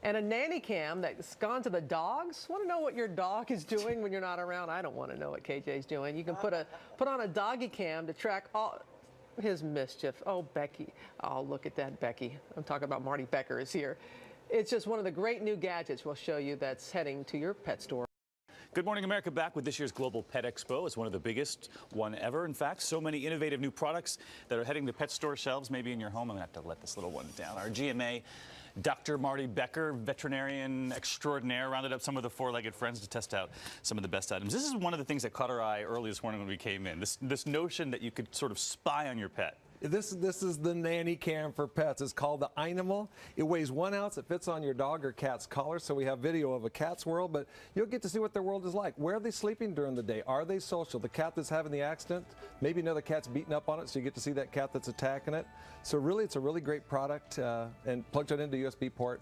and a nanny cam that's gone to the dogs. Want to know what your dog is doing when you're not around? I don't want to know what KJ's doing. You can put on a doggy cam to track all his mischief. Oh, Becky. Oh, look at that, Becky. I'm talking about Marty Becker is here. It's just one of the great new gadgets we'll show you that's heading to your pet store. Good Morning America, back with this year's Global Pet Expo. It's one of the biggest one ever. In fact, so many innovative new products that are heading to pet store shelves, maybe in your home. I'm going to have to let this little one down. Our GMA, Dr. Marty Becker, veterinarian extraordinaire, rounded up some of the four-legged friends to test out some of the best items. This is one of the things that caught our eye early this morning when we came in, this notion that you could sort of spy on your pet. This is the nanny cam for pets. It's called the Animal. It weighs 1 ounce. It fits on your dog or cat's collar. So we have video of a cat's world, but you'll get to see what their world is like. Where are they sleeping during the day? Are they social? The cat that's having the accident, maybe another cat's beating up on it, so you get to see that cat that's attacking it. So really, it's a really great product and plugs it into a USB port.